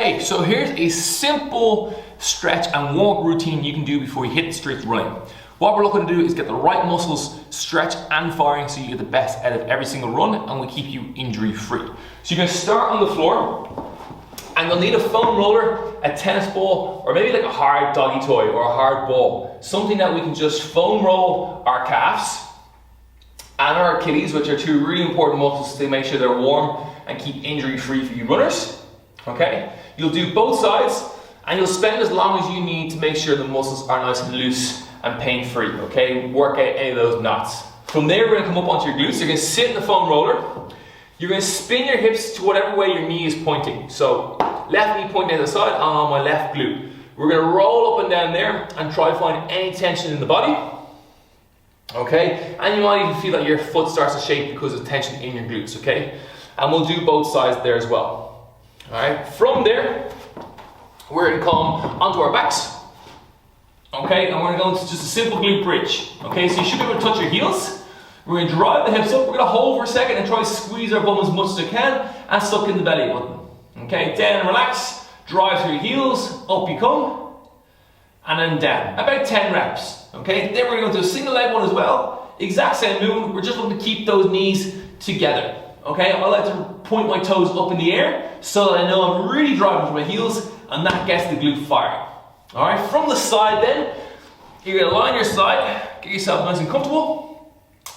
Okay, so here's a simple stretch and warm-up routine you can do before you hit the streets running. What we're looking to do is get the right muscles stretched and firing so you get the best out of every single run and we keep you injury free. So you're going to start on the floor and you'll need a foam roller, a tennis ball, or maybe like a hard doggy toy or a hard ball. Something that we can just foam roll our calves and our Achilles, which are two really important muscles to make sure they're warm and keep injury free for you runners. Okay, you'll do both sides and you'll spend as long as you need to make sure the muscles are nice and loose and pain free. Okay, work out any of those knots. From there, we're going to come up onto your glutes. You're going to sit in the foam roller. You're going to spin your hips to whatever way your knee is pointing. So left knee pointing to the side on my left glute. We're going to roll up and down there and try to find any tension in the body. Okay, and you might even feel that your foot starts to shake because of tension in your glutes. Okay, and we'll do both sides there as well. Alright, from there, we're going to come onto our backs. Okay, and we're going to go into just a simple glute bridge. Okay, so you should be able to touch your heels. We're going to drive the hips up. We're going to hold for a second and try to squeeze our bum as much as we can and suck in the belly button. Okay, down and relax. Drive through your heels. Up you come. And then down. About 10 reps. Okay, then we're going to do a single leg one as well. Exact same movement. We're just looking to keep those knees together. Okay, I like to point my toes up in the air so that I know I'm really driving with my heels and that gets the glute firing. Alright, from the side then, you're going to line your side, get yourself nice and comfortable.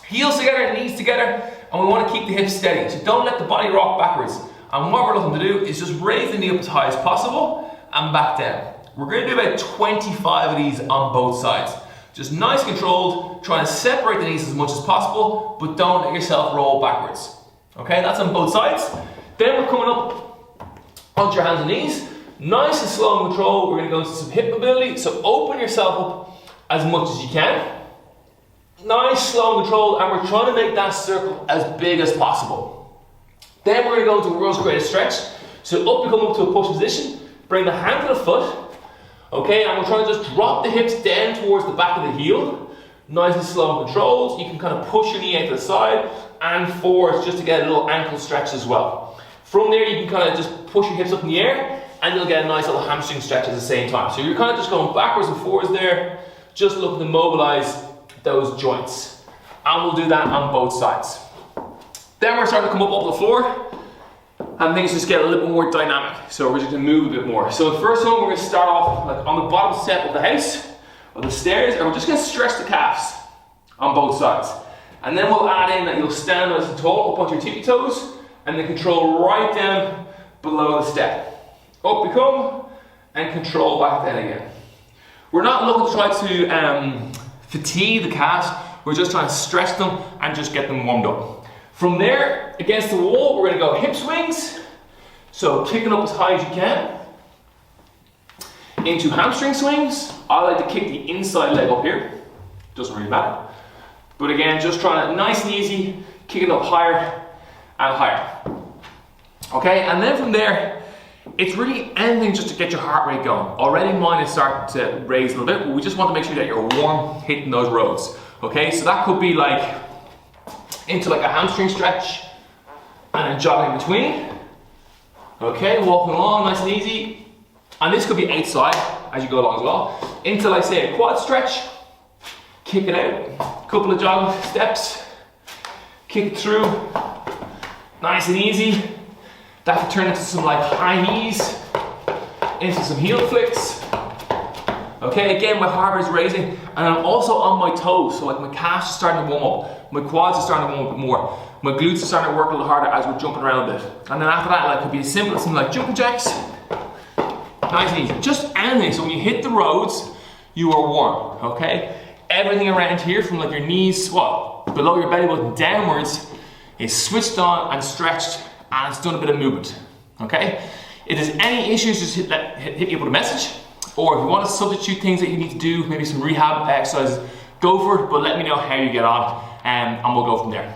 Heels together, knees together, and we want to keep the hips steady. So don't let the body rock backwards. And what we're looking to do is just raise the knee up as high as possible and back down. We're going to do about 25 of these on both sides. Just nice controlled, trying to separate the knees as much as possible, but don't let yourself roll backwards. Okay, that's on both sides. Then we're coming up onto your hands and knees. Nice and slow and control. We're going to go into some hip mobility. So open yourself up as much as you can. Nice, slow and controlled. And we're trying to make that circle as big as possible. Then we're going to go into a world's greatest stretch. So up we come up to a push position. Bring the hand to the foot. Okay, and we're trying to just drop the hips down towards the back of the heel. Nice and slow and controlled. You can kind of push your knee out to the side and forward just to get a little ankle stretch as well. From there you can kind of just push your hips up in the air and you'll get a nice little hamstring stretch at the same time. So you're kind of just going backwards and forwards there, just looking to mobilize those joints. And we'll do that on both sides. Then we're starting to come up the floor and things just get a little bit more dynamic. So we're just going to move a bit more. So the first one we're going to start off like on the bottom step of the house or the stairs, and we're just going to stretch the calves on both sides. And then we'll add in that you'll stand nice and tall up onto your tippy toes and then control right down below the step. Up we come and control back down again. We're not looking to try to fatigue the calves, we're just trying to stretch them and just get them warmed up. From there, against the wall, we're going to go hip swings. So kicking up as high as you can. Into hamstring swings. I like to kick the inside leg up here. Doesn't really matter. But again, just trying to nice and easy, kick it up higher and higher. Okay, and then from there, it's really anything just to get your heart rate going. Already mine is starting to raise a little bit, but we just want to make sure that you're warm hitting those rows. Okay, so that could be like into like a hamstring stretch and a jog in between. Okay, walking along nice and easy. And this could be outside as you go along as well. Into like say a quad stretch. Kick it out, couple of jog steps, kick it through, nice and easy. That can turn into some like high knees, into some heel flicks. Okay, again my heart rate is raising and I'm also on my toes, so like my calves are starting to warm up, my quads are starting to warm up a bit more, my glutes are starting to work a little harder as we're jumping around a bit. And then after that, like, it could be as simple as something like jumping jacks, nice and easy, just anything. So when you hit the roads, you are warm, okay? Everything around here from like your knees, well, below your belly button downwards is switched on and stretched and it's done a bit of movement, okay? If there's any issues, just hit me up with a message, or if you want to substitute things that you need to do, maybe some rehab exercises, go for it, but let me know how you get on and we'll go from there.